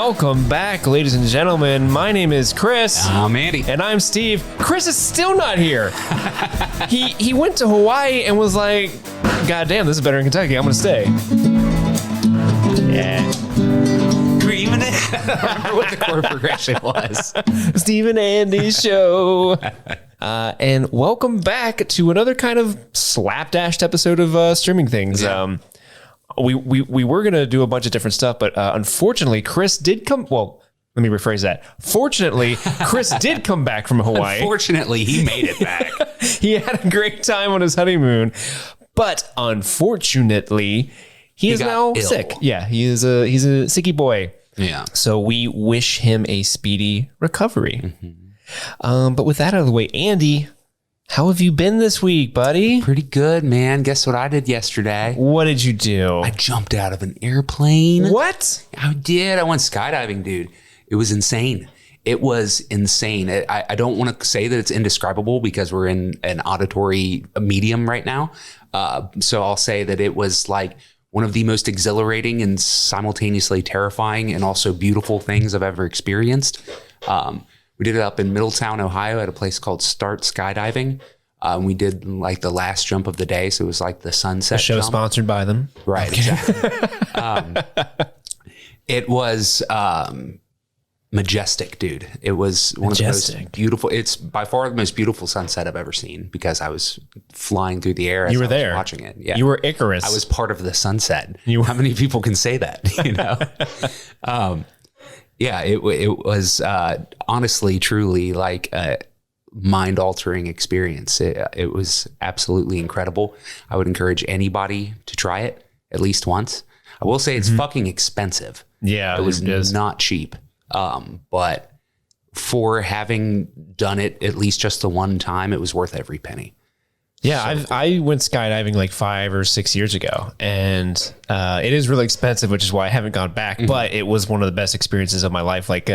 Welcome back, ladies and gentlemen. My name is Chris. I'm Andy. And I'm Steve. Chris is still not here. He went to Hawaii and was like, God damn, this is better in Kentucky. I'm going to stay. Yeah. Dreaming it. I don't remember what the chord progression was. Steve and Andy's show. And welcome back to another kind of slapdashed episode of Streaming Things. Yeah. We were going to do a bunch of different stuff, but unfortunately, Chris did come. Well, let me rephrase that. Fortunately, Chris did come back from Hawaii. Fortunately, he made it back. He had a great time on his honeymoon, but unfortunately, he is now sick. Yeah, he's a sicky boy. Yeah. So we wish him a speedy recovery. Mm-hmm. But with that out of the way, Andy, how have you been this week, buddy? Pretty good, man. Guess what I did yesterday? What did you do? I jumped out of an airplane. What? I did. I went skydiving, dude. It was insane. It was insane. I don't want to say that it's indescribable because we're in an auditory medium right now. So I'll say that it was like one of the most exhilarating and simultaneously terrifying and also beautiful things I've ever experienced. We did it up in Middletown, Ohio at a place called Start Skydiving. We did like the last jump of the day. So it was like the sunset show jump. Sponsored by them. Right, exactly. It was majestic, dude. It was one of the most beautiful. It's by far the most beautiful sunset I've ever seen because I was flying through the air as you were I there was watching it. Yeah, you were Icarus. I was part of the sunset. How many people can say that? You know. Yeah, it was honestly, truly like a mind-altering experience. It was absolutely incredible. I would encourage anybody to try it at least once. I will say it's fucking expensive. Yeah, it was not cheap. But for having done it at least just the one time, it was worth every penny. Yeah, I went skydiving like 5 or 6 years ago, and it is really expensive, which is why I haven't gone back. Mm-hmm. But it was one of the best experiences of my life. Like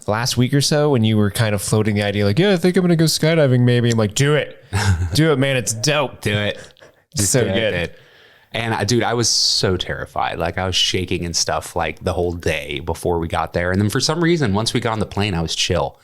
last week or so, when you were kind of floating the idea, like, yeah, I think I'm going to go skydiving. Maybe I'm like, do it, man. It's dope. Do it. Just so good. And dude, I was so terrified. Like I was shaking and stuff like the whole day before we got there. And then for some reason, once we got on the plane, I was chill.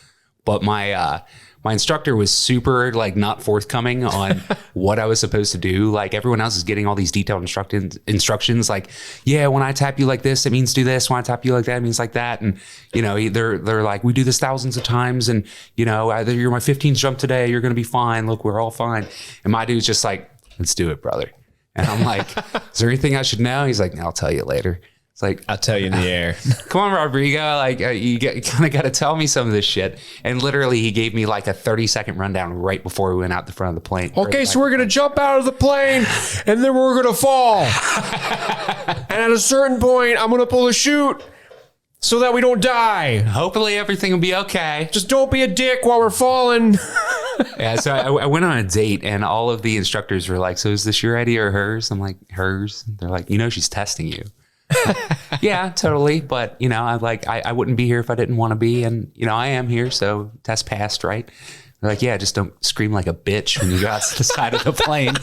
But my instructor was super like not forthcoming on what I was supposed to do. Like everyone else is getting all these detailed instructions. Like, yeah, when I tap you like this, it means do this. When I tap you like that, it means like that. And you know, they're like, we do this thousands of times. And you know, either you're my 15th jump today, you're gonna be fine. Look, we're all fine. And my dude's just like, let's do it, brother. And I'm like, is there anything I should know? He's like, I'll tell you later. It's like, I'll tell you in the air. Come on, Rodrigo. Like you kind of got to tell me some of this shit. And literally he gave me like a 30-second rundown right before we went out the front of the plane. Okay, so we're going to jump out of the plane and then we're going to fall. And at a certain point, I'm going to pull a chute so that we don't die. Hopefully everything will be okay. Just don't be a dick while we're falling. Yeah, so I went on a date and all of the instructors were like, so is this your idea or hers? I'm like, hers. They're like, you know, she's testing you. Yeah, totally. But, you know, I wouldn't be here if I didn't want to be. And, you know, I am here. So test passed, right? They're like, yeah, just don't scream like a bitch when you go out to the side of the plane.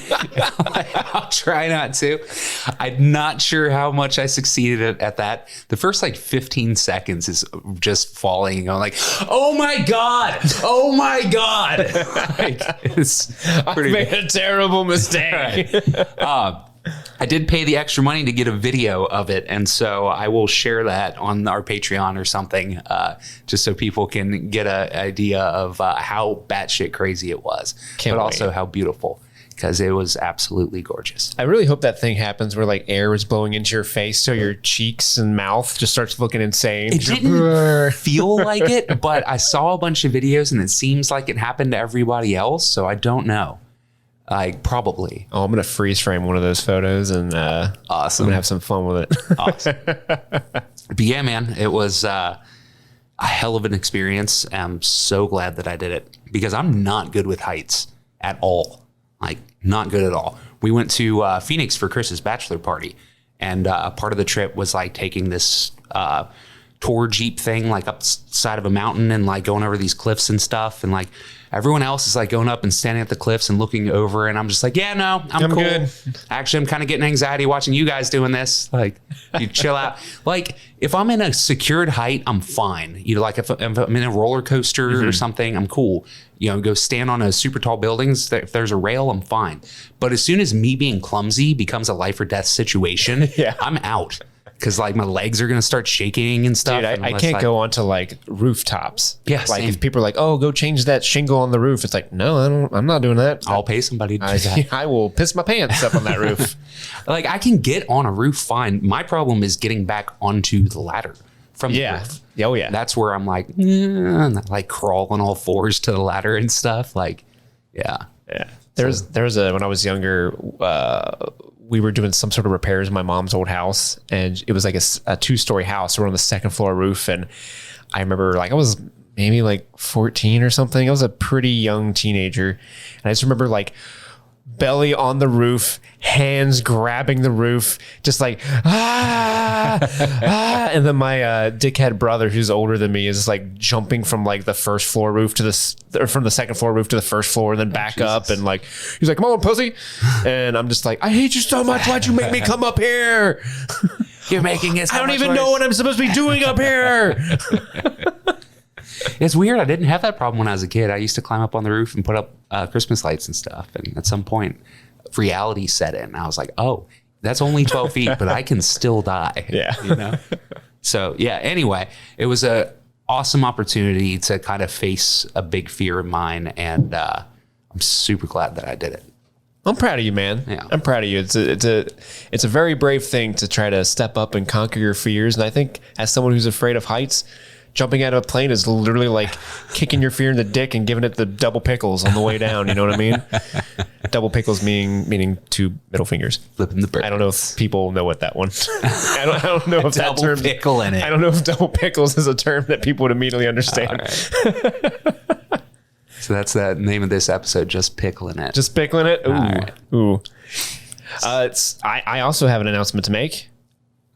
I'll try not to. I'm not sure how much I succeeded at that. The first like 15 seconds is just falling and going like, oh my God. Oh my God. Like, it's pretty I made a terrible mistake. Right. I did pay the extra money to get a video of it. And so I will share that on our Patreon or something, just so people can get an idea of how batshit crazy it was, but also how beautiful, because it was absolutely gorgeous. I really hope that thing happens where like air is blowing into your face so your cheeks and mouth just starts looking insane. It didn't feel like it, but I saw a bunch of videos and it seems like it happened to everybody else. So I don't know. Like probably. Oh, I'm going to freeze frame one of those photos and awesome. I'm going to have some fun with it. Awesome. But yeah, man, it was a hell of an experience. I'm so glad that I did it because I'm not good with heights at all. Like not good at all. We went to Phoenix for Chris's bachelor party and part of the trip was like taking this tour Jeep thing, like up side of a mountain and like going over these cliffs and stuff. And like everyone else is like going up and standing at the cliffs and looking over. And I'm just like, yeah, no, I'm cool. Good. Actually, I'm kind of getting anxiety watching you guys doing this. Like, you chill out. Like, if I'm in a secured height, I'm fine. You know, like if I'm in a roller coaster or something, I'm cool. You know, go stand on a super tall buildings. If there's a rail, I'm fine. But as soon as me being clumsy becomes a life or death situation, I'm out. Because like my legs are gonna start shaking and stuff. Dude, I can't go onto like rooftops. Yeah, like same. if people are like, "Oh, go change that shingle on the roof," it's like, no, I'm not doing that. I'll pay somebody to do that. I will piss my pants up on that roof. Like I can get on a roof fine. My problem is getting back onto the ladder from the roof. Oh yeah. That's where I'm like, like crawl on all fours to the ladder and stuff. Like, yeah. There's when I was younger. We were doing some sort of repairs in my mom's old house, and it was like a 2-story house. We're on the second floor roof, and I remember like I was maybe like 14 or something. I was a pretty young teenager, and I just remember like belly on the roof, hands grabbing the roof, just like and then my dickhead brother, who's older than me, is just like jumping from like the first floor roof to from the second floor roof to the first floor, and then back up, and like he's like, "Come on, pussy," and I'm just like, "I hate you so much. Why'd you make me come up here? You're making it. I don't even know what I'm supposed to be doing up here." It's weird. I didn't have that problem when I was a kid. I used to climb up on the roof and put up Christmas lights and stuff. And at some point, reality set in. I was like, oh, that's only 12 feet, but I can still die. Yeah. You know? So, yeah. Anyway, it was a awesome opportunity to kind of face a big fear of mine. And I'm super glad that I did it. I'm proud of you, man. Yeah. I'm proud of you. It's a very brave thing to try to step up and conquer your fears. And I think as someone who's afraid of heights, jumping out of a plane is literally like kicking your fear in the dick and giving it the double pickles on the way down. You know what I mean? Double pickles meaning 2 middle fingers. Flipping the bird. I don't know if people know what that one. I don't know if that term. Double pickle in it. I don't know if double pickles is a term that people would immediately understand. Right. So that's the name of this episode. Just pickling it. Just pickling it. Ooh. Right. Ooh. I also have an announcement to make.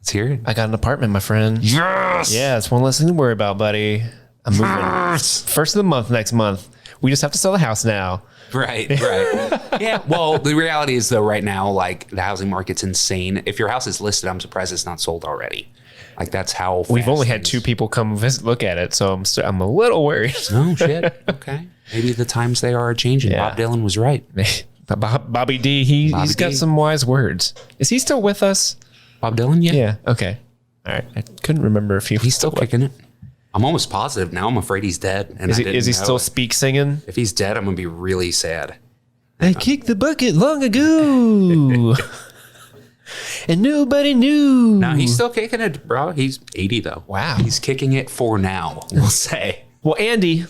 Let's hear it. I got an apartment, my friend. Yes. Yeah, it's one less thing to worry about, buddy. I'm moving. First of the month next month. We just have to sell the house now. Right. Yeah. Well, the reality is though, right now, like the housing market's insane. If your house is listed, I'm surprised it's not sold already. Like that's how we've only had 2 people come look at it, so I'm a little worried. Oh shit. Okay. Maybe the times they are changing. Yeah. Bob Dylan was right. Bobby D. He's got some wise words. Is he still with us? Bob Dylan? Yeah. Okay. All right. I couldn't remember if he's still kicking it. I'm almost positive now. I'm afraid he's dead. And is he still speak singing? If he's dead, I'm gonna be really sad. I kicked the bucket long ago, and nobody knew. No, he's still kicking it, bro. He's 80 though. Wow. He's kicking it for now. We'll say. Well, Andy,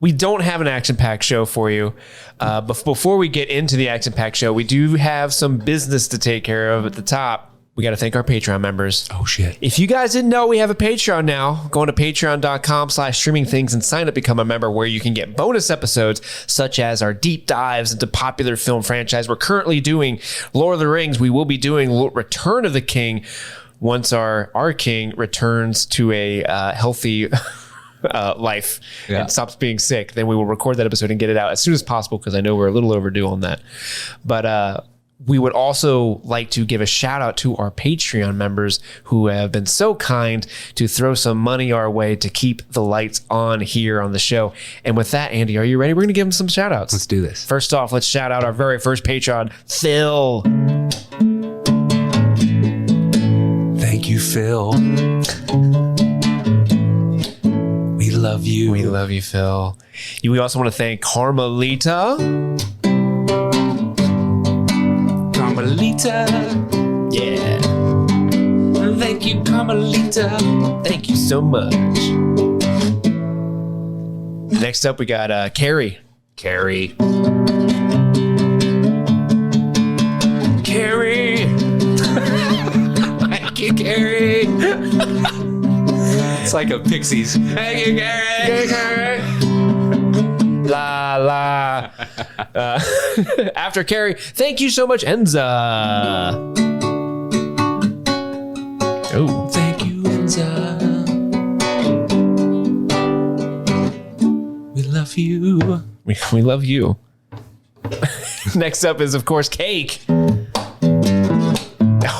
we don't have an action-packed show for you. But before we get into the action-packed show, we do have some business to take care of at the top. We got to thank our Patreon members. Oh, shit. If you guys didn't know, we have a Patreon now. Go to patreon.com/streamingthings and sign up, become a member, where you can get bonus episodes such as our deep dives into popular film franchise. We're currently doing Lord of the Rings. We will be doing Return of the King once our king returns to a healthy life and stops being sick. Then we will record that episode and get it out as soon as possible, because I know we're a little overdue on that. But we would also like to give a shout out to our Patreon members who have been so kind to throw some money our way to keep the lights on here on the show. And with that, Andy, are you ready? We're going to give them some shout outs. Let's do this. First off, let's shout out our very first Patreon, Phil. Thank you, Phil. We love you. We love you, Phil. We also want to thank Carmelita. Carmelita. Yeah. Thank you, Carmelita. Thank you so much. Next up, we got Carrie. Carrie. Thank you, Carrie. It's like a Pixies. Thank you, Carrie. La la. After Carrie, thank you so much, Enza. Oh, thank you, Enza. you. We love you. Next up is, of course, Cake.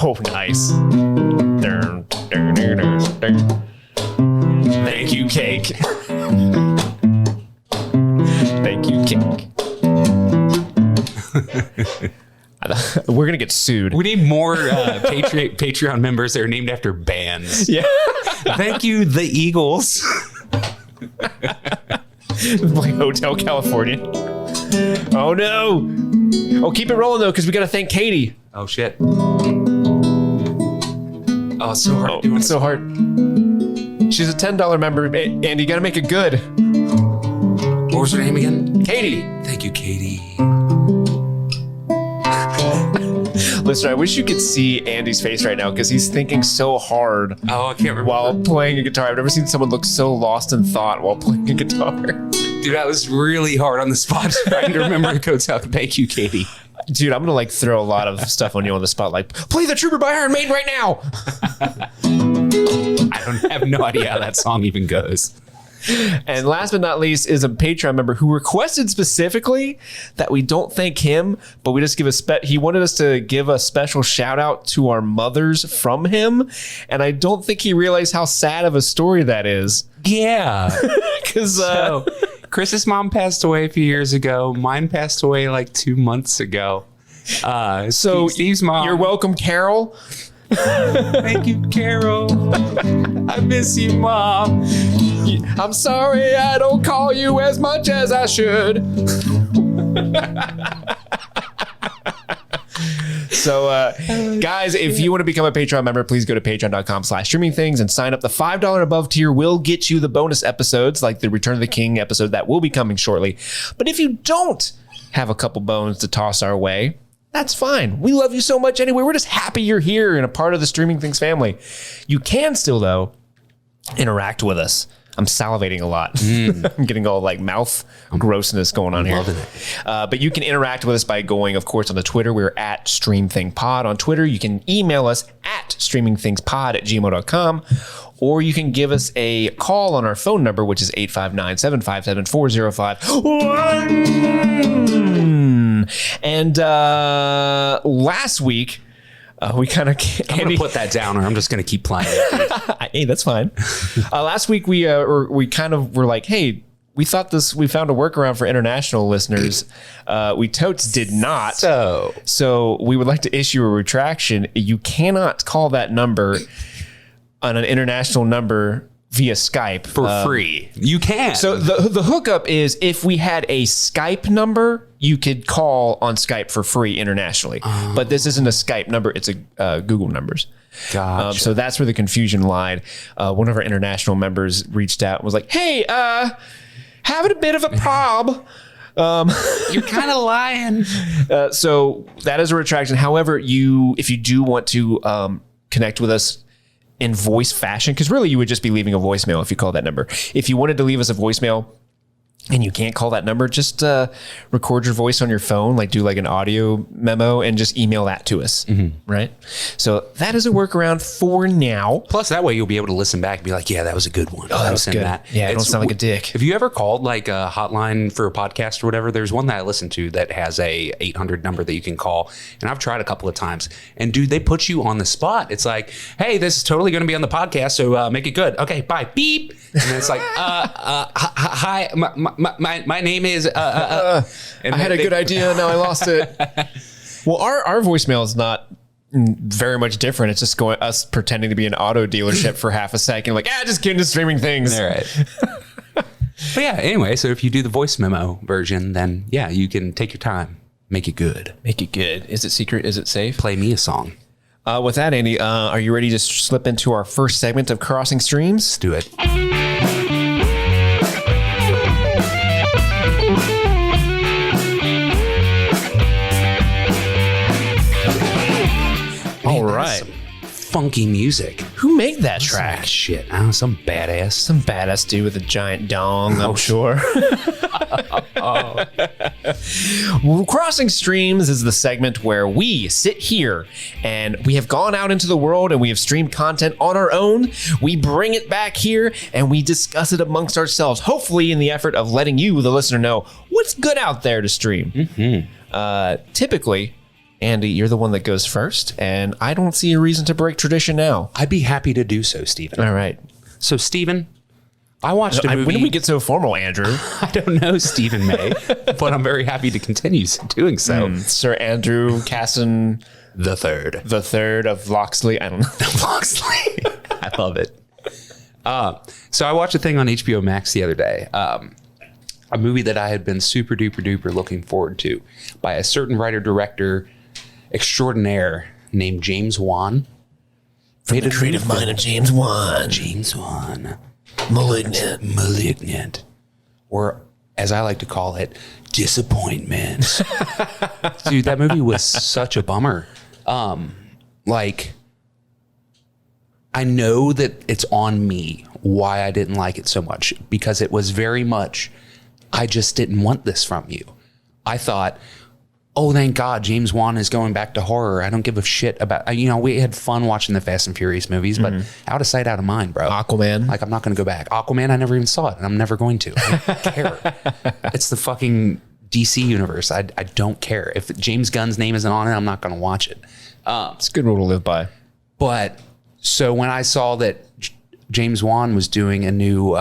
Oh, nice. Thank you, Cake. Thank you, Cake. We're going to get sued. We need more Patreon members that are named after bands. Yeah. Thank you, the Eagles. Like Hotel California. Oh, no. Oh, keep it rolling, though, because we got to thank Katie. Oh, shit. Oh, it's so hard. It's so hard. She's a $10 member, and you got to make it good. What was her name again? Katie. Thank you, Katie. Listen, I wish you could see Andy's face right now because he's thinking so hard. Oh, I can't remember. While playing a guitar. I've never seen someone look so lost in thought while playing a guitar. Dude, I was really hard on the spot trying to remember the codes out. Thank you, Katie. Dude, I'm going to throw a lot of stuff on you on the spot. Like, play The Trooper by Iron Maiden right now. I have no idea how that song even goes. And last but not least is a Patreon member who requested specifically that we don't thank him, but we just give he wanted us to give a special shout out to our mothers from him. And I don't think he realized how sad of a story that is. Yeah. Because Chris's mom passed away a few years ago. Mine passed away like 2 months ago. So Steve's mom. You're welcome, Carol. Thank you, Carol. I miss you, Mom. I'm sorry I don't call you as much as I should. So, guys, if you want to become a Patreon member, please go to patreon.com/streamingthings and sign up. The $5 above tier will get you the bonus episodes like the Return of the King episode that will be coming shortly. But if you don't have a couple bones to toss our way, that's fine. We love you so much anyway. We're just happy you're here and a part of the Streaming Things family. You can still, though, interact with us. I'm salivating a lot. I'm getting all mouth grossness going on here. But you can interact with us by going, of course, on the Twitter. We're at StreamThingPod on Twitter. You can email us at streamingthingspod@gmail.com. Or you can give us a call on our phone number, which is 859-757-4051. And last week, we kind of... I'm going to put that down or I'm just going to keep playing it. Hey, that's fine. Last week, we kind of were like, hey, we found a workaround for international listeners. We totes did not. So we would like to issue a retraction. You cannot call that number on an international number via Skype for free. You can. So the hookup is if we had a Skype number, you could call on Skype for free internationally. But this isn't a Skype number; it's a Google numbers. Gotcha. So that's where the confusion lied. One of our international members reached out and was like, "Hey, having a bit of a prob." You're kind of lying. So that is a retraction. However, if you do want to connect with us in voice fashion, because really you would just be leaving a voicemail if you call that number. If you wanted to leave us a voicemail and you can't call that number, just record your voice on your phone, do an audio memo and just email that to us. Right? So that is a workaround for now. Plus that way you'll be able to listen back and be like, yeah, that was a good one. Oh, that was good. Yeah, I don't sound like a dick. Have you ever called a hotline for a podcast or whatever? There's one that I listen to that has a 800 number that you can call. And I've tried a couple of times. And dude, they put you on the spot. It's like, hey, this is totally going to be on the podcast. So make it good. Okay, bye. Beep. And then it's like, hi, my name is, and I had a good idea. Now I lost it. Well, our voicemail is not very much different. It's just us pretending to be an auto dealership for half a second. Just get into Streaming Things. All right. But yeah, anyway, so if you do the voice memo version, then yeah, you can take your time. Make it good. Make it good. Is it secret? Is it safe? Play me a song. With that, Andy, are you ready to slip into our first segment of Crossing Streams? Let's do it. All right. funky music. Who made that track? Shit, I don't know, some badass. Some badass dude with a giant dong, I'm sure. Well, Crossing Streams is the segment where we sit here and we have gone out into the world and we have streamed content on our own. We bring it back here and we discuss it amongst ourselves, hopefully in the effort of letting you, the listener, know what's good out there to stream. Typically, Andy, you're the one that goes first, and I don't see a reason to break tradition now. I'd be happy to do so, Stephen. All right. So, Stephen, I watched a movie. When did we get so formal, Andrew? I don't know, Stephen May, but I'm very happy to continue doing so. Sir Andrew Casson The third of Loxley. I don't know. Loxley. I love it. So I watched a thing on HBO Max the other day. A movie that I had been super duper duper looking forward to by a certain writer director extraordinaire named James Wan. From the creative mind of James Wan. James Wan. Malignant. Or, as I like to call it, disappointment. Dude, that movie was such a bummer. Like, I know that it's on me why I didn't like it so much, because it was very much, I just didn't want this from you. I thought, oh, thank God, James Wan is going back to horror. I don't give a shit about, we had fun watching the Fast and Furious movies, but out of sight, out of mind, bro. Aquaman. Like, I'm not going to go back. Aquaman, I never even saw it, and I'm never going to. I don't care. It's the fucking DC universe. I don't care. If James Gunn's name isn't on it, I'm not going to watch it. It's a good rule to live by. But, so when I saw that James Wan was doing a new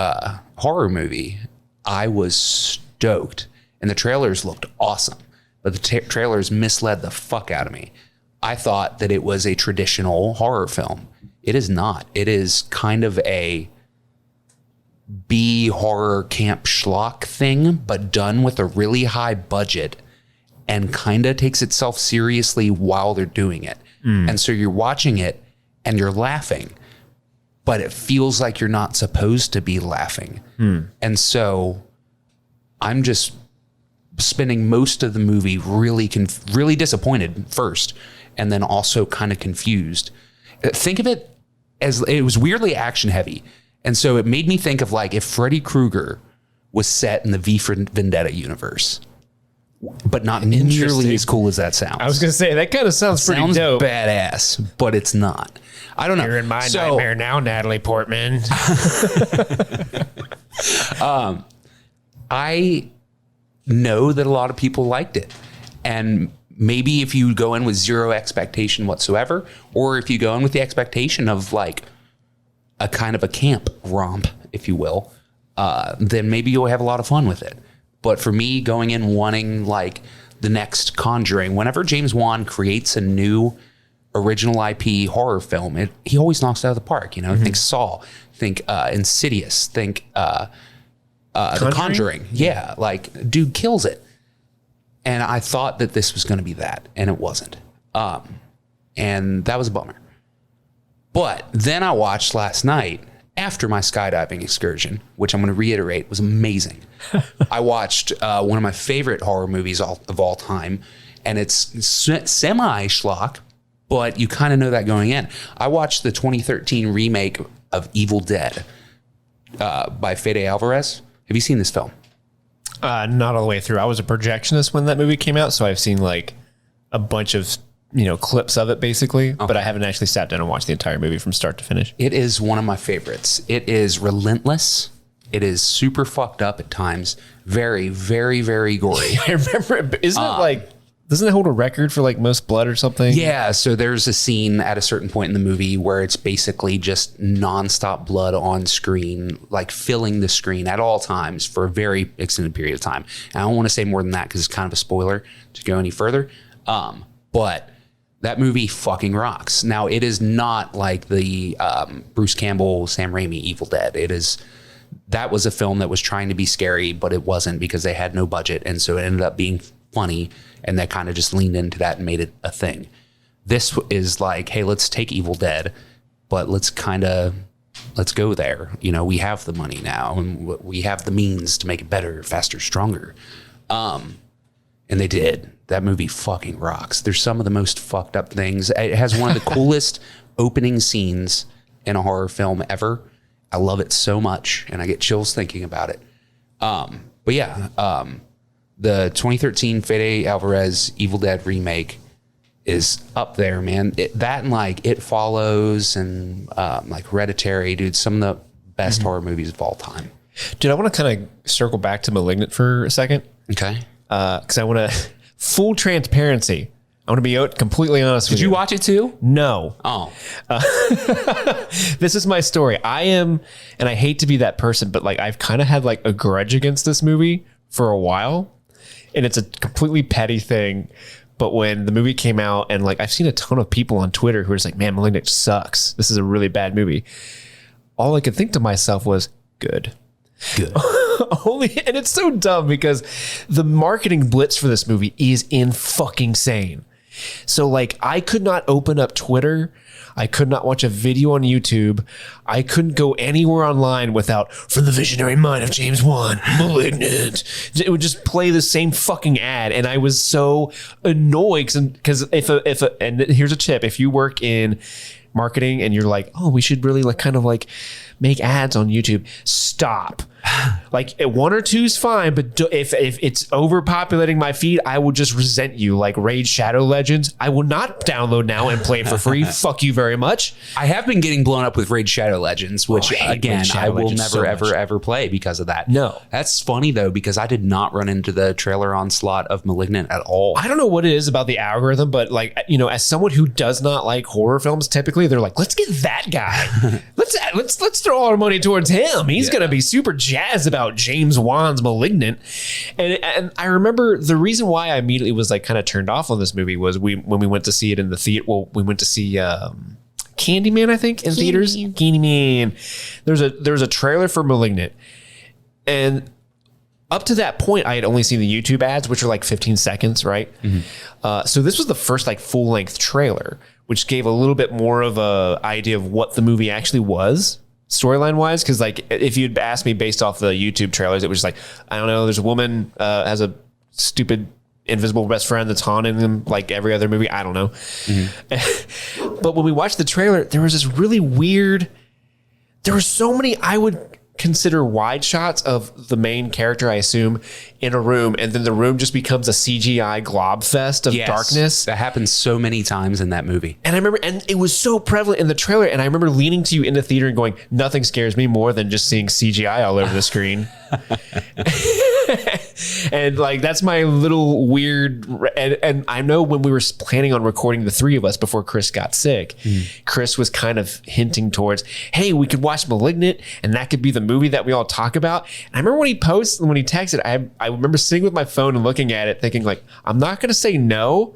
horror movie, I was stoked. And the trailers looked awesome. But the trailers misled the fuck out of me. I thought that it was a traditional horror film. It is not. It is kind of a B horror camp schlock thing, but done with a really high budget and kind of takes itself seriously while they're doing it. And so you're watching it and you're laughing, but it feels like you're not supposed to be laughing. And so I'm just spending most of the movie really disappointed first, and then also kind of confused. Think of it as, it was weirdly action heavy. And so it made me think of like if Freddy Krueger was set in the V for Vendetta universe, but not nearly as cool as that sounds. I was going to say, that kind of sounds pretty dope. Badass, but it's not. I don't know. You're in my nightmare now, Natalie Portman. I know that a lot of people liked it. And maybe if you go in with zero expectation whatsoever, or if you go in with the expectation of like a kind of a camp romp, if you will, then maybe you'll have a lot of fun with it. But for me, going in wanting like the next Conjuring, whenever James Wan creates a new original IP horror film, he always knocks it out of the park. Think Saw, think Insidious, think The Conjuring. Yeah, like dude kills it. And I thought that this was going to be that, and it wasn't. And that was a bummer. But then I watched last night, after my skydiving excursion, which I'm going to reiterate was amazing. I watched one of my favorite horror movies of all time, and it's semi-schlock, but you kind of know that going in. I watched the 2013 remake of Evil Dead by Fede Alvarez. Have you seen this film? Not all the way through. I was a projectionist when that movie came out, so I've seen like a bunch of clips of it basically, but I haven't actually sat down and watched the entire movie from start to finish. It is one of my favorites. It is relentless. It is super fucked up at times. Very, very, very gory. I remember, isn't it like, doesn't it hold a record for like most blood or something? Yeah, so there's a scene at a certain point in the movie where it's basically just nonstop blood on screen, like filling the screen at all times for a very extended period of time. And I don't want to say more than that because it's kind of a spoiler to go any further. But that movie fucking rocks. Now, it is not like the Bruce Campbell, Sam Raimi Evil Dead. That was a film that was trying to be scary, but it wasn't because they had no budget. And so it ended up being funny, and they kind of just leaned into that and made it a thing. This is like, hey, let's take Evil Dead, but let's go there. We have the money now, and we have the means to make it better, faster, stronger. And they did. that movie fucking rocks. There's some of the most fucked up things. It has one of the coolest opening scenes in a horror film ever. I love it so much, and I get chills thinking about it. But yeah, the 2013 Fede Alvarez Evil Dead remake is up there, man. That and like It Follows and like Hereditary, dude, some of the best horror movies of all time. Dude, I want to kind of circle back to Malignant for a second. Okay. Because I want to, full transparency, I want to be completely honest with you. Did you watch it too? No. Oh. This is my story. I am, and I hate to be that person, but like I've kind of had like a grudge against this movie for a while. And it's a completely petty thing. But when the movie came out, and like I've seen a ton of people on Twitter who are just like, man, Malignant sucks. This is a really bad movie. All I could think to myself was, good. And it's so dumb because the marketing blitz for this movie is insane. So like I could not open up Twitter. I could not watch a video on YouTube. I couldn't go anywhere online without "From the visionary mind of James Wan, Malignant." It would just play the same fucking ad, and I was so annoyed because and here's a tip: if you work in marketing and you're like, oh, we should really like kind of like make ads on YouTube, stop. Like 1 or 2 is fine, but if it's overpopulating my feed, I will just resent you. Like Raid Shadow Legends, I will not download now and play it for free. Fuck you very much. I have been getting blown up with Raid Shadow Legends, which again, I will never, ever play because of that. No. That's funny though, because I did not run into the trailer onslaught of Malignant at all. I don't know what it is about the algorithm, but like, you know, as someone who does not like horror films, typically they're like, let's get that guy. let's throw all our money towards him. He's going to be super jazzed about James Wan's Malignant. And I remember the reason why I immediately was like kind of turned off on this movie was when we went to see it in the theater. Well, we went to see Candyman, I think, in theaters. Candyman. There's a trailer for Malignant. And up to that point, I had only seen the YouTube ads, which are like 15 seconds, right? Mm-hmm. So this was the first like full length trailer, which gave a little bit more of a idea of what the movie actually was, storyline wise. Because like if you'd asked me based off the YouTube trailers, it was just like, I don't know, there's a woman has a stupid invisible best friend that's haunting them like every other movie. I don't know. Mm-hmm. But when we watched the trailer, there was this really weird, there were so many, I would consider wide shots of the main character, I assume, in a room, and then the room just becomes a CGI glob fest of darkness. That happens so many times in that movie. And I remember, and it was so prevalent in the trailer, and I remember leaning to you in the theater and going, nothing scares me more than just seeing CGI all over the screen. And like, that's my little weird, and I know when we were planning on recording the 3 of us before Chris got sick, Chris was kind of hinting towards, hey, we could watch Malignant and that could be the movie that we all talk about. And I remember when he texted, I remember sitting with my phone and looking at it thinking like, I'm not going to say no,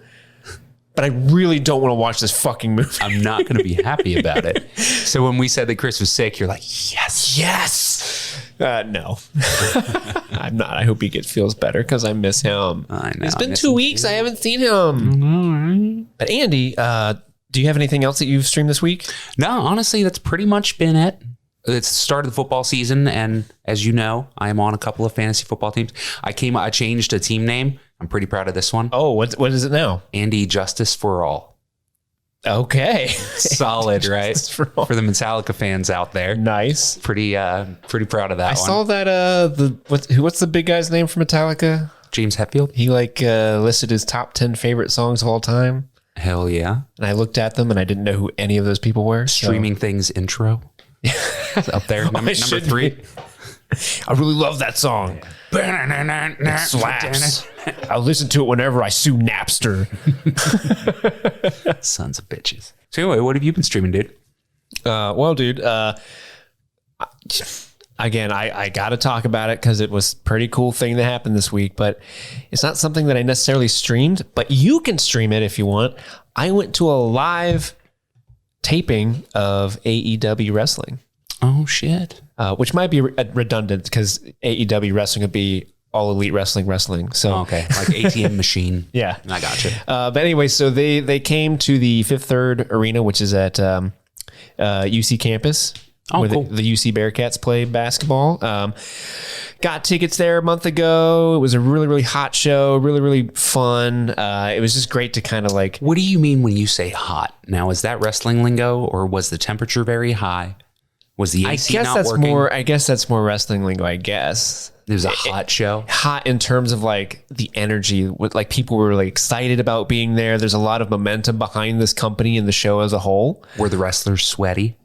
but I really don't want to watch this fucking movie. I'm not going to be happy about it. So when we said that Chris was sick, you're like, yes. No, I'm not. I hope he feels better because I miss him. I know. It's been 2 weeks. I haven't seen him. But Andy, do you have anything else that you've streamed this week? No, honestly, that's pretty much been it. It's the start of the football season, and as you know, I am on a couple of fantasy football teams. I changed a team name. I'm pretty proud of this one. Oh, what is it now? Andy Justice for All. Okay. Solid, right? For the Metallica fans out there. Nice. Pretty proud of that one. I saw that what's the big guy's name from Metallica? James Hetfield. He listed his top 10 favorite songs of all time. Hell yeah. And I looked at them and I didn't know who any of those people were. Streaming Things intro. It's up there. Number 3. I really love that song. It slaps. I'll listen to it whenever I sue Napster. Sons of bitches. So anyway, what have you been streaming, dude? Well, dude, again, I got to talk about it because it was a pretty cool thing that happened this week, but it's not something that I necessarily streamed, but you can stream it if you want. I went to a live taping of AEW wrestling. Oh, shit. Which might be redundant because AEW wrestling would be All Elite Wrestling. So okay, like ATM machine. Yeah, I gotcha. But anyway, so they came to the Fifth Third Arena, which is at UC campus. Oh, where cool. the UC Bearcats play basketball. Got tickets there a month ago. It was a really, really hot show. Really, really fun. It was just great to kind of like. What do you mean when you say hot? Now, is that wrestling lingo, or was the temperature very high? Was the AC not working? I guess that's more wrestling lingo. I guess it was a hot show. Hot in terms of like the energy. With like people were really excited about being there. There's a lot of momentum behind this company and the show as a whole. Were the wrestlers sweaty?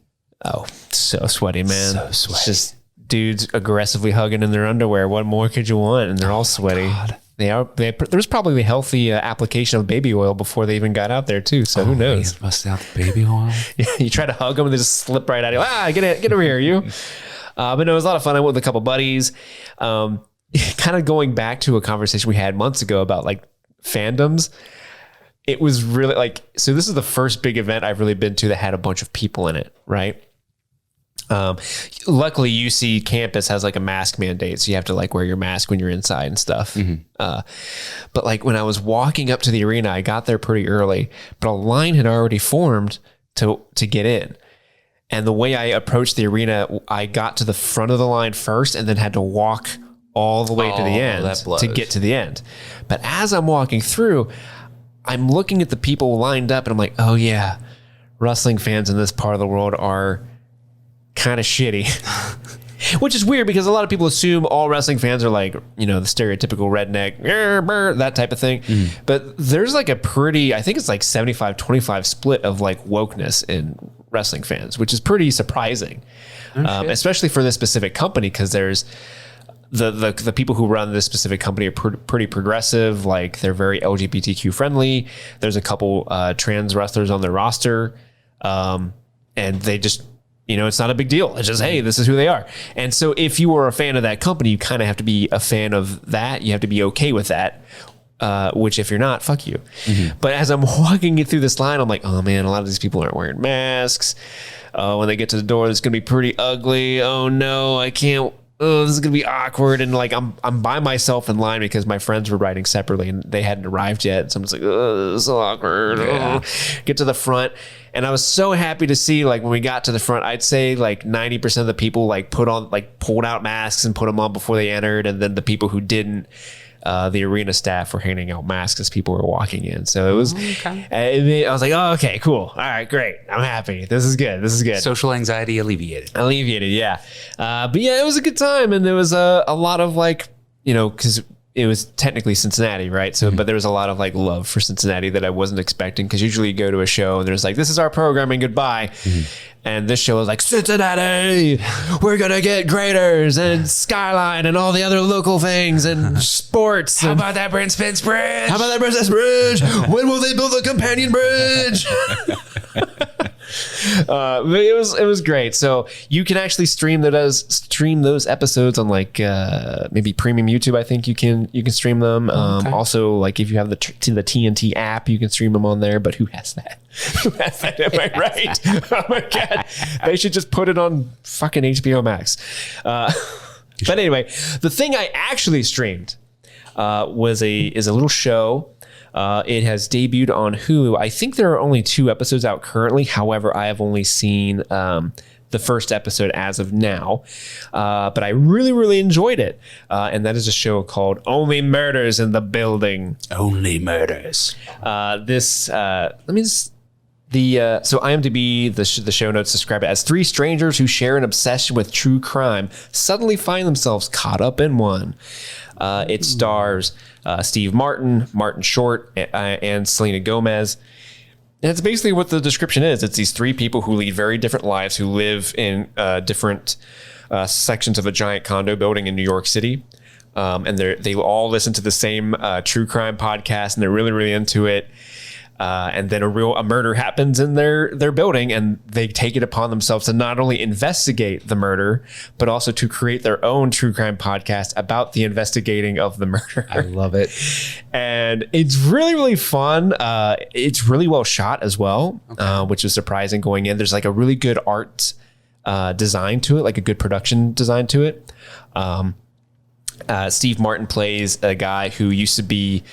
Oh, so sweaty, man. So sweaty. It's just dudes aggressively hugging in their underwear. What more could you want? And they're all sweaty. There's probably a healthy application of baby oil before they even got out there too. So who knows? Bust out the baby oil. Yeah, you try to hug them and they just slip right out of you. Get over here, you. But no, it was a lot of fun. I went with a couple buddies. Kind of going back to a conversation we had months ago about like fandoms. It was really like, so this is the first big event I've really been to that had a bunch of people in it, right? Luckily UC campus has like a mask mandate, so you have to like wear your mask when you're inside and stuff. But like when I was walking up to the arena, I got there pretty early, but a line had already formed to get in. And the way I approached the arena, I got to the front of the line first and then had to walk all the way to the end to get to the end. But as I'm walking through, I'm looking at the people lined up and I'm like, oh yeah, wrestling fans in this part of the world are kind of shitty. Which is weird because a lot of people assume all wrestling fans are like, you know, the stereotypical redneck, that type of thing. But there's like a pretty, I think it's like 75-25 split of like wokeness in wrestling fans, which is pretty surprising. Especially for this specific company, because there's the people who run this specific company are pretty progressive. Like they're very LGBTQ friendly. There's a couple trans wrestlers on their roster. And they just, you know, it's not a big deal. It's just, hey, this is who they are. And so if you were a fan of that company, you kind of have to be a fan of that. You have to be okay with that. Which if you're not, fuck you. But as I'm walking through this line, I'm like, oh man, a lot of these people aren't wearing masks. When they get to the door, it's going to be pretty ugly. Oh no, I can't. Oh, this is going to be awkward. And like, I'm by myself in line because my friends were riding separately and they hadn't arrived yet. So I'm just like, oh, this is so awkward. Yeah. Get to the front. And I was so happy to see, like, when we got to the front, I'd say like 90% of the people like pulled out masks and put them on before they entered. And then the people who didn't, the arena staff were handing out masks as people were walking in. So it was, I was like, oh, okay, cool. All right, great. I'm happy. This is good. Social anxiety alleviated. Yeah. But yeah, it was a good time. And there was a lot of like, you know, because it was technically Cincinnati, right? So, but there was a lot of like love for Cincinnati that I wasn't expecting, because usually you go to a show and there's like, this is our programming, goodbye. And this show was like, Cincinnati, we're going to get Graders and Skyline and all the other local things and sports. How about that Brent Spence Bridge? When will they build a companion bridge? It was great. So you can actually stream those episodes on like maybe premium YouTube. I think you can stream them. Also, like if you have the TNT app, you can stream them on there. But who has that? Am I right? Oh my god! They should just put it on fucking HBO Max. But anyway, the thing I actually streamed is a little show. It has debuted on Hulu. I think there are only 2 episodes out currently. However, I have only seen the first episode as of now. But I really, really enjoyed it. And that is a show called Only Murders in the Building. Only Murders. So IMDb, the show notes describe it as 3 strangers who share an obsession with true crime suddenly find themselves caught up in one. It stars Steve Martin, Martin Short, and Selena Gomez. And it's basically what the description is. It's these 3 people who lead very different lives, who live in different sections of a giant condo building in New York City. And they all listen to the same true crime podcast, and they're really, really into it. And then a murder happens in their building, and they take it upon themselves to not only investigate the murder, but also to create their own true crime podcast about the investigating of the murder. I love it. And it's really, really fun. It's really well shot as well, which is surprising going in. There's like a really good art design to it, like a good production design to it. Steve Martin plays a guy who used to be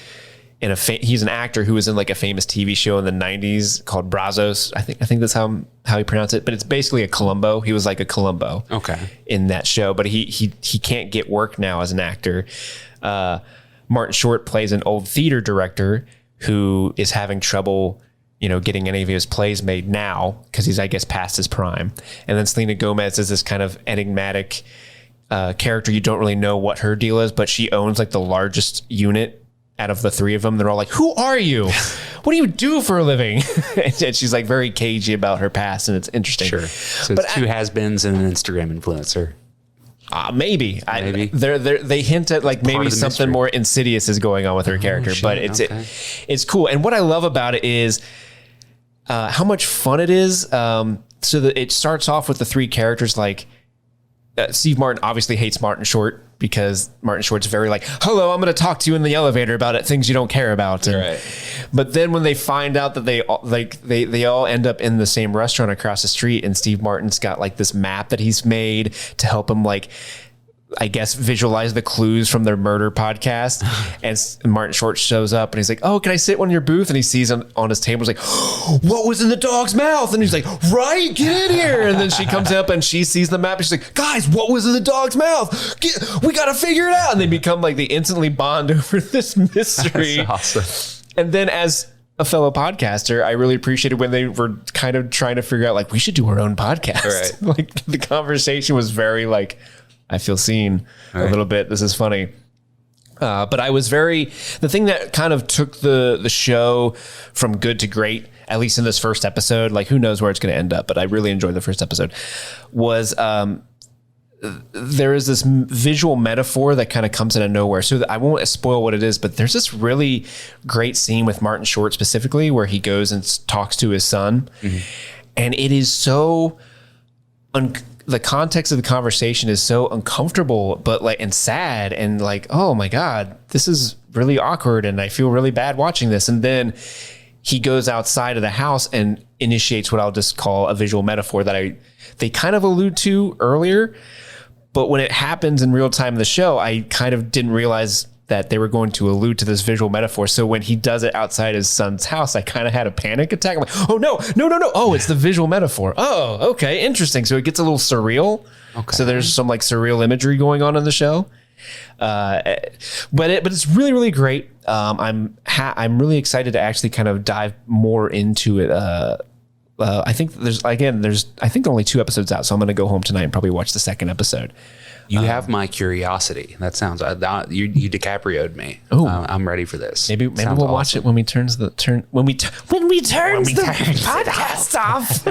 he's an actor who was in like a famous TV show in the 90s called Brazos. I think that's how he pronounced it, but it's basically a Columbo. He was like a Columbo in that show, but he can't get work now as an actor. Martin Short plays an old theater director who is having trouble, getting any of his plays made now because he's, I guess, past his prime. And then Selena Gomez is this kind of enigmatic character. You don't really know what her deal is, but she owns like the largest unit out of the three of them. They're all like, who are you? What do you do for a living? And she's like very cagey about her past, and it's interesting. Sure. So it's two has-beens and an Instagram influencer. Maybe. They hint at like maybe something more insidious is going on with her character, but it's cool. And what I love about it is how much fun it is. So that it starts off with the three characters like Steve Martin obviously hates Martin Short because Martin Short's very like, hello, I'm going to talk to you in the elevator about things you don't care about. But then when they find out that they all end up in the same restaurant across the street, and Steve Martin's got like this map that he's made to help him like, I guess, visualize the clues from their murder podcast. And Martin Short shows up and he's like, oh, can I sit in your booth? And he sees him on his table. He's like, what was in the dog's mouth? And he's like, right, get in here. And then she comes up and she sees the map and she's like, guys, what was in the dog's mouth? We got to figure it out. And they become like, they instantly bond over this mystery. That's awesome. And then as a fellow podcaster, I really appreciated when they were kind of trying to figure out like, we should do our own podcast. Right. Like the conversation was very like, I feel seen a little bit. This is funny. But I was the thing that kind of took the show from good to great, at least in this first episode, like who knows where it's going to end up, but I really enjoyed the first episode, was there is this visual metaphor that kind of comes out of nowhere. So I won't spoil what it is, but there's this really great scene with Martin Short specifically where he goes and talks to his son. Mm-hmm. And it is so the context of the conversation is so uncomfortable, but like, and sad and like, oh my God, this is really awkward. And I feel really bad watching this. And then he goes outside of the house and initiates what I'll just call a visual metaphor that they kind of allude to earlier, but when it happens in real time in the show, I kind of didn't realize that they were going to allude to this visual metaphor. So when he does it outside his son's house, I kind of had a panic attack. I'm like, oh no. Oh, it's the visual metaphor. Oh, okay. Interesting. So it gets a little surreal. Okay. So there's some like surreal imagery going on in the show. But it's really, really great. I'm really excited to actually kind of dive more into it. I think there's only 2 episodes out, so I'm going to go home tonight and probably watch the second episode. You have my curiosity. That sounds you DiCaprio'd me. Oh, I'm ready for this. Maybe we'll watch it when we turn the podcast off.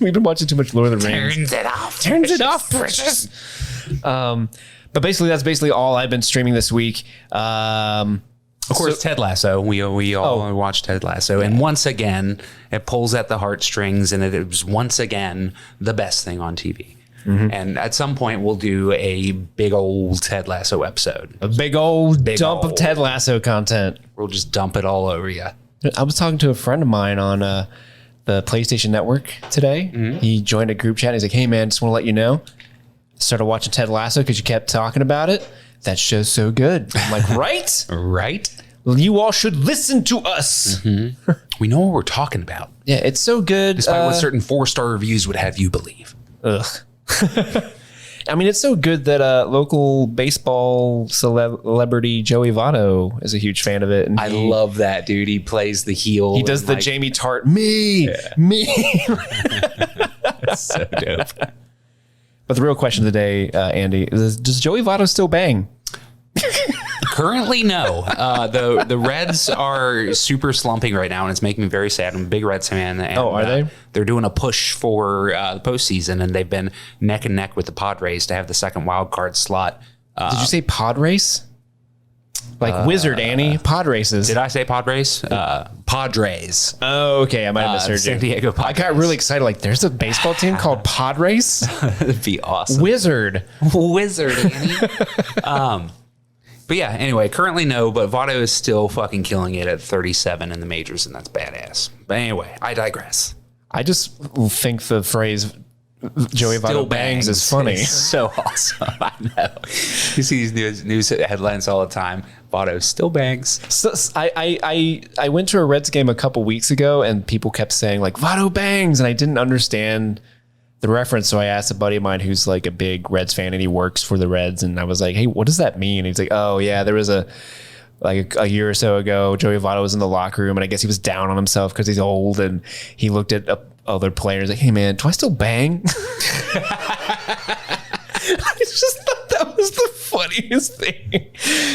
We've been watching too much Lord of the Rings. Turns it off, precious. But basically, that's basically all I've been streaming this week. Of course, Ted Lasso. We all watched Ted Lasso. And once again, it pulls at the heartstrings, and it was once again the best thing on TV. Mm-hmm. And at some point, we'll do a big old Ted Lasso episode. A big old dump of Ted Lasso content. We'll just dump it all over you. I was talking to a friend of mine on the PlayStation Network today. Mm-hmm. He joined a group chat. And he's like, hey, man, just want to let you know. Started watching Ted Lasso because you kept talking about it. That show's so good. I'm like, right? Right? Well, you all should listen to us. Mm-hmm. We know what we're talking about. Yeah, it's so good. Despite what certain 4-star reviews would have you believe. Ugh. I mean, it's so good that local baseball celebrity Joey Votto is a huge fan of it. And I love that, dude. He plays the heel. He does the Jamie Tart, me. That's so dope. But the real question of the day, Andy, is does Joey Votto still bang? Currently, no. The Reds are super slumping right now, and it's making me very sad. I'm a big Reds fan. And, are they? They're doing a push for the postseason, and they've been neck and neck with the Padres to have the second wild card slot. Did you say pod race? Like Wizard, Annie? Pod races. Did I say Padres? Padres. Oh, okay. I might have misheard you. San Diego Padres. I got really excited. Like, there's a baseball team called Pod Race? That'd be awesome. Wizard, Annie. But yeah, anyway, currently no, but Votto is still fucking killing it at 37 in the majors, and that's badass. But anyway, I digress. I just think the phrase Joey Votto bangs is funny. It's so awesome. I know. You see these news headlines all the time. Votto still bangs. So, I went to a Reds game a couple weeks ago and people kept saying like Votto bangs, and I didn't understand the reference. So I asked a buddy of mine who's like a big Reds fan and he works for the Reds, and I was like, hey, what does that mean? And he's like, oh yeah, there was a year or so ago, Joey Votto was in the locker room, and I guess he was down on himself because he's old, and he looked at other players like, hey man, do I still bang? I just thought that was the funniest thing.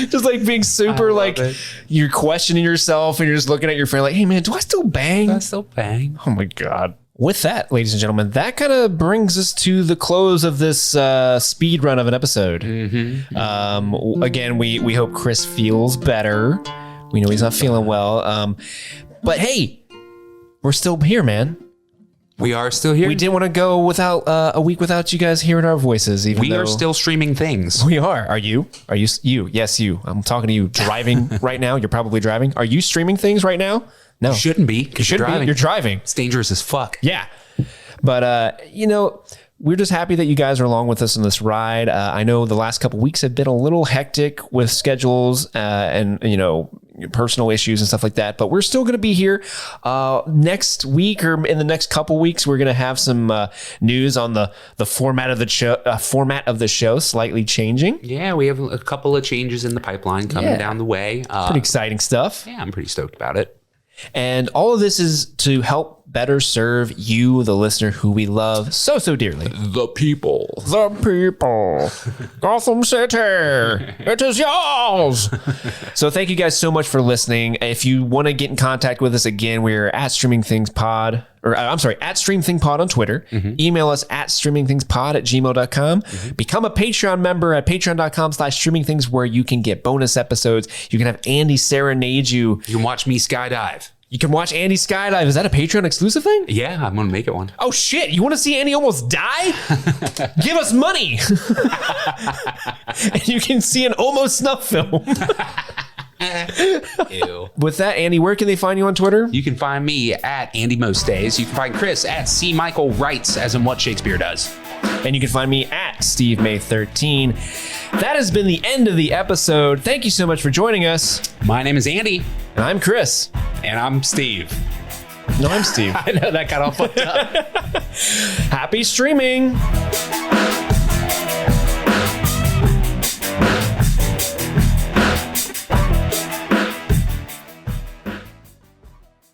Just like being super like you're questioning yourself and you're just looking at your friend like, hey man, do I still bang? Do I still bang? Oh my God. With that, ladies and gentlemen, that kind of brings us to the close of this speed run of an episode. Again, we hope Chris feels better. We know he's not feeling well. But hey, we're still here, man. We are still here. We didn't want to go without a week without you guys hearing our voices. Even we are still streaming things. We are. Are you? Are you? You? Yes, you. I'm talking to you. Driving right now. You're probably driving. Are you streaming things right now? No, you shouldn't be. You shouldn't be. You're driving. It's dangerous as fuck. Yeah, but we're just happy that you guys are along with us on this ride. I know the last couple weeks have been a little hectic with schedules and personal issues and stuff like that, but we're still going to be here next week, or in the next couple weeks. We're going to have some news on the format of the show slightly changing. Yeah, we have a couple of changes in the pipeline coming down the way. Pretty exciting stuff. Yeah, I'm pretty stoked about it. And all of this is to help better serve you, the listener who we love so dearly. The people. Gotham City. It is yours. So thank you guys so much for listening. If you want to get in contact with us again, we're at streamingthingspod. At streamthingpod on Twitter. Email us at streamingthingspod@gmail.com. Become a Patreon member at patreon.com/streamingthings, where you can get bonus episodes. You can have Andy serenade you. You can watch me skydive. You can watch Andy skydive. Is that a Patreon exclusive thing? Yeah, I'm going to make it one. Oh shit. You want to see Andy almost die? Give us money. And you can see an almost snuff film. Ew. With that, Andy, where can they find you on Twitter? You can find me at Andy Most Days. You can find Chris at C. Michael Writes, as in what Shakespeare does. And you can find me at Steve May 13. That has been the end of the episode. Thank you so much for joining us. My name is Andy. And I'm Chris. And I'm Steve. No, I'm Steve. I know, that got all fucked up. Happy streaming.